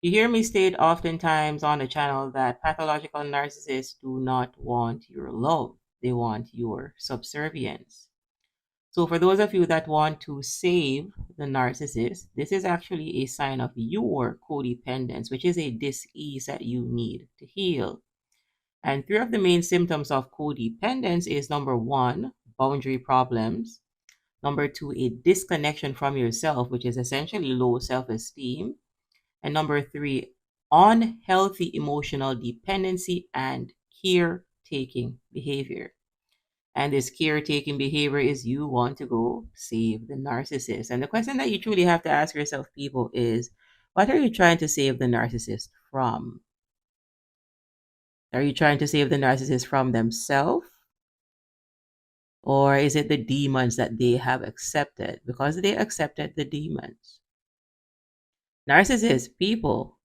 You hear me state oftentimes on the channel that pathological narcissists do not want your love. They want your subservience. So for those of you that want to save the narcissist, this is actually a sign of your codependence, which is a dis-ease that you need to heal. And three of the main symptoms of codependence is number one, boundary problems. Number two, a disconnection from yourself, which is essentially low self-esteem. And number three, unhealthy emotional dependency and caretaking behavior. And this caretaking behavior is you want to go save the narcissist. And the question that you truly have to ask yourself, people, is what are you trying to save the narcissist from? Are you trying to save the narcissist from themselves? Or is it the demons that they have accepted? Because they accepted the demons. Narcissist people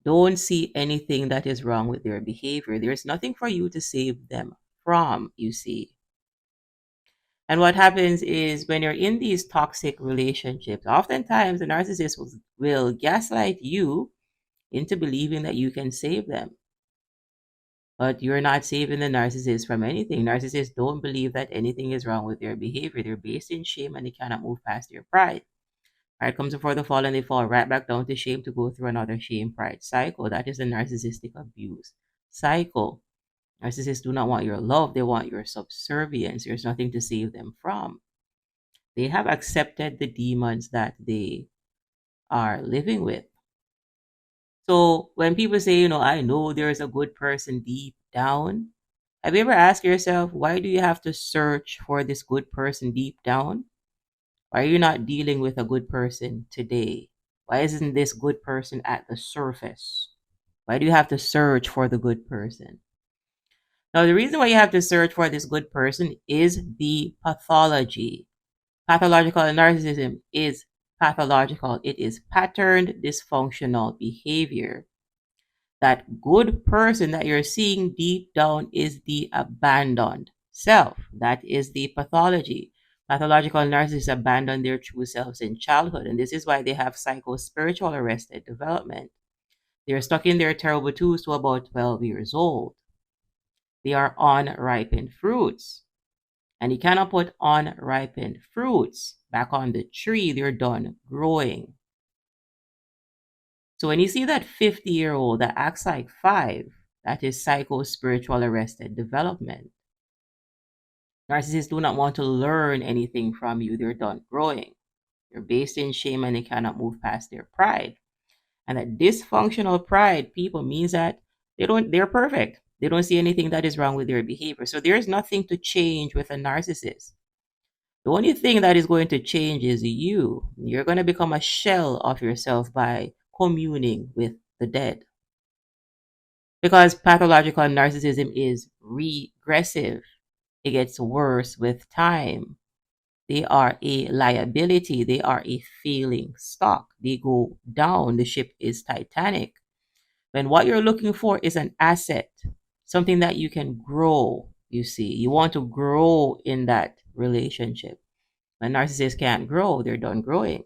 don't see anything that is wrong with their behavior. There's nothing for you to save them from, you see. And what happens is when you're in these toxic relationships, oftentimes the narcissist will gaslight you into believing that you can save them. But you're not saving the narcissist from anything. Narcissists don't believe that anything is wrong with their behavior. They're based in shame and they cannot move past their pride. Pride comes before the fall and they fall right back down to shame to go through another shame pride cycle. That is the narcissistic abuse cycle. Narcissists do not want your love, they want your subservience. There's nothing to save them from. They have accepted the demons that they are living with. So when people say, I know there's a good person deep down, have you ever asked yourself, why do you have to search for this good person deep down? Why are you not dealing with a good person today? Why isn't this good person at the surface? Why do you have to search for the good person? Now, the reason why you have to search for this good person is the pathology. Pathological narcissism is pathological. It is patterned dysfunctional behavior. That good person that you're seeing deep down is the abandoned self. That is the pathology. Pathological narcissists abandon their true selves in childhood, and this is why they have psycho-spiritual arrested development. They're stuck in their terrible twos to about 12 years old. They are unripened fruits. And you cannot put unripened fruits back on the tree. They're done growing. So when you see that 50-year-old that acts like 5, that is psycho-spiritual arrested development. Narcissists do not want to learn anything from you. They're done growing. They're based in shame and they cannot move past their pride. And that dysfunctional pride, people, means that they're perfect. They don't see anything that is wrong with their behavior. So there's nothing to change with a narcissist. The only thing that is going to change is you. You're going to become a shell of yourself by communing with the dead. Because pathological narcissism is regressive. It gets worse with time. They are a liability. They are a failing stock. They go down. The ship is Titanic. When what you're looking for is an asset, something that you can grow, you see. You want to grow in that relationship. When narcissists can't grow, they're done growing.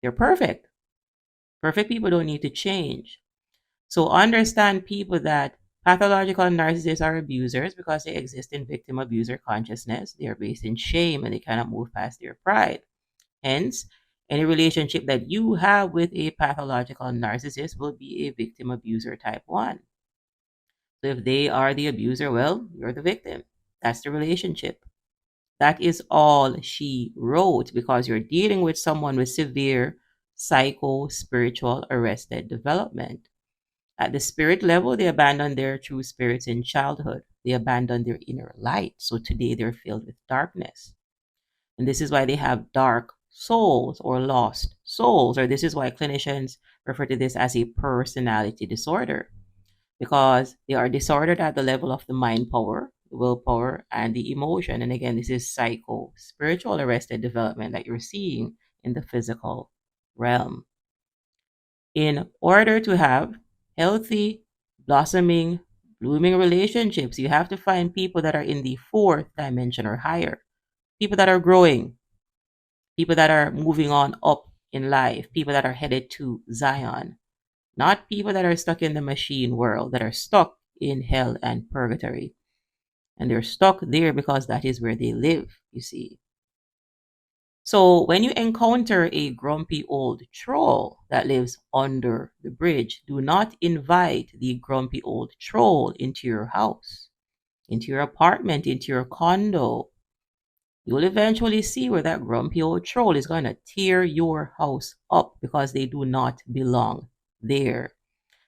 They're perfect. Perfect people don't need to change. So understand, people, that pathological narcissists are abusers because they exist in victim abuser consciousness. They are based in shame and they cannot move past their pride. Hence, any relationship that you have with a pathological narcissist will be a victim abuser type 1. So if they are the abuser, well, you're the victim. That's the relationship. That is all she wrote, because you're dealing with someone with severe psycho-spiritual arrested development. At the spirit level, they abandoned their true spirits in childhood. They abandoned their inner light. So today they're filled with darkness. And this is why they have dark souls or lost souls, or this is why clinicians refer to this as a personality disorder, because they are disordered at the level of the mind power, the willpower, and the emotion. And again, this is psycho-spiritual arrested development that you're seeing in the physical realm. In order to have healthy, blossoming, blooming relationships, you have to find people that are in the 4th dimension or higher. People that are growing, people that are moving on up in life, people that are headed to Zion. Not people that are stuck in the machine world, that are stuck in hell and purgatory. And they're stuck there because that is where they live, you see. So when you encounter a grumpy old troll that lives under the bridge, do not invite the grumpy old troll into your house, into your apartment, into your condo. You'll eventually see where that grumpy old troll is going to tear your house up because they do not belong there.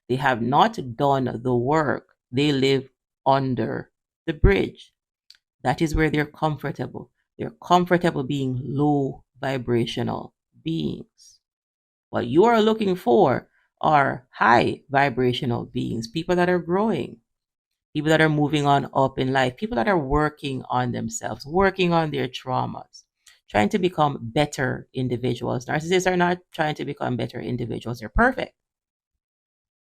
They have not done the work. They live under the bridge. That is where they're comfortable. They're comfortable being low vibrational beings. What you are looking for are high vibrational beings, people that are growing, people that are moving on up in life, people that are working on themselves, working on their traumas, trying to become better individuals. Narcissists are not trying to become better individuals, they're perfect.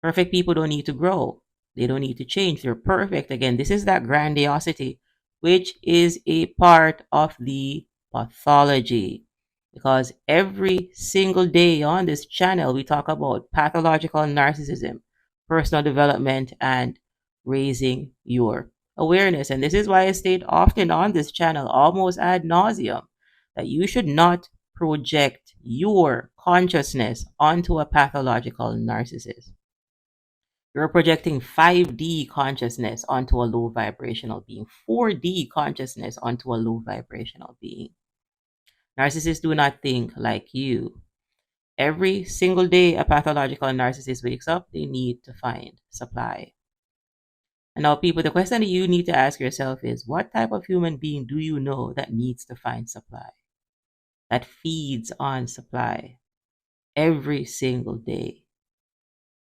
Perfect people don't need to grow. They don't need to change. They're perfect. Again, this is that grandiosity, which is a part of the pathology. Because every single day on this channel, we talk about pathological narcissism, personal development, and raising your awareness. And this is why I state often on this channel, almost ad nauseum, that you should not project your consciousness onto a pathological narcissist. You're projecting 5D consciousness onto a low vibrational being, 4D consciousness onto a low vibrational being. Narcissists do not think like you. Every single day a pathological narcissist wakes up, they need to find supply. And now, people, the question that you need to ask yourself is, what type of human being do you know that needs to find supply? That feeds on supply every single day.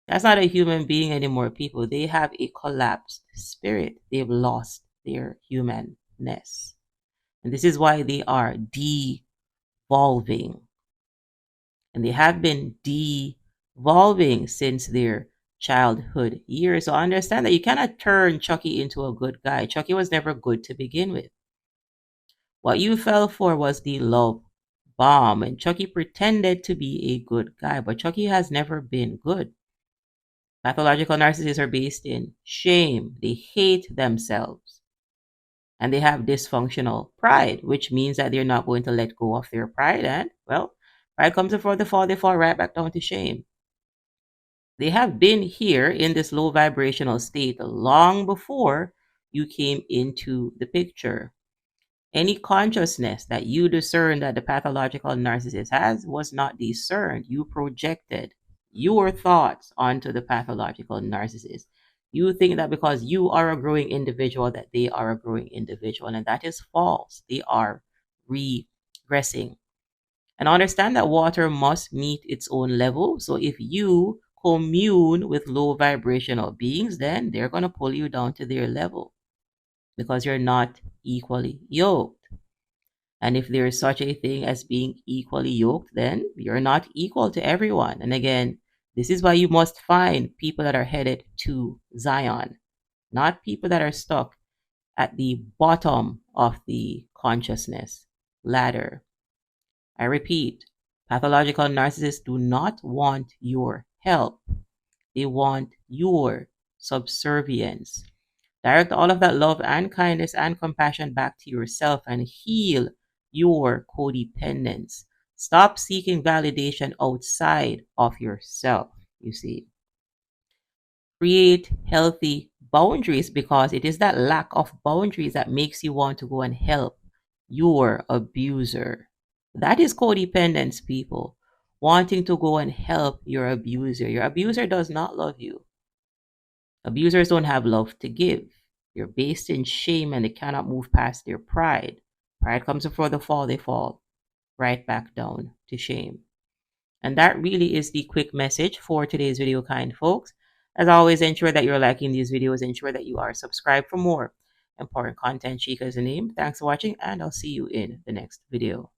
That's not a human being anymore, people. They have a collapsed spirit. They've lost their humanness. And this is why they are devolving. And they have been devolving since their childhood years. So understand that you cannot turn Chucky into a good guy. Chucky was never good to begin with. What you fell for was the love bomb. And Chucky pretended to be a good guy, but Chucky has never been good. Pathological narcissists are based in shame. They hate themselves. And they have dysfunctional pride, which means that they're not going to let go of their pride. And, well, pride comes before the fall, they fall right back down to shame. They have been here in this low vibrational state long before you came into the picture. Any consciousness that you discern that the pathological narcissist has was not discerned. You projected your thoughts onto the pathological narcissist. You think that because you are a growing individual that they are a growing individual, and that is false. They are regressing. And understand that water must meet its own level. So if you commune with low vibrational beings, then they're going to pull you down to their level because you're not equally yoked. And if there is such a thing as being equally yoked, then you're not equal to everyone. And again, this is why you must find people that are headed to Zion, not people that are stuck at the bottom of the consciousness ladder. I repeat, pathological narcissists do not want your help. They want your subservience. Direct all of that love and kindness and compassion back to yourself and heal your codependence. Stop seeking validation outside of yourself, you see. Create healthy boundaries because it is that lack of boundaries that makes you want to go and help your abuser. That is codependence, people. Wanting to go and help your abuser. Your abuser does not love you. Abusers don't have love to give. They're based in shame and they cannot move past their pride. Pride comes before the fall, they fall right back down to shame. And that really is the quick message for today's video, kind folks. As always, ensure that you're liking these videos. Ensure that you are subscribed for more important content. Chica is the name. Thanks for watching, and I'll see you in the next video.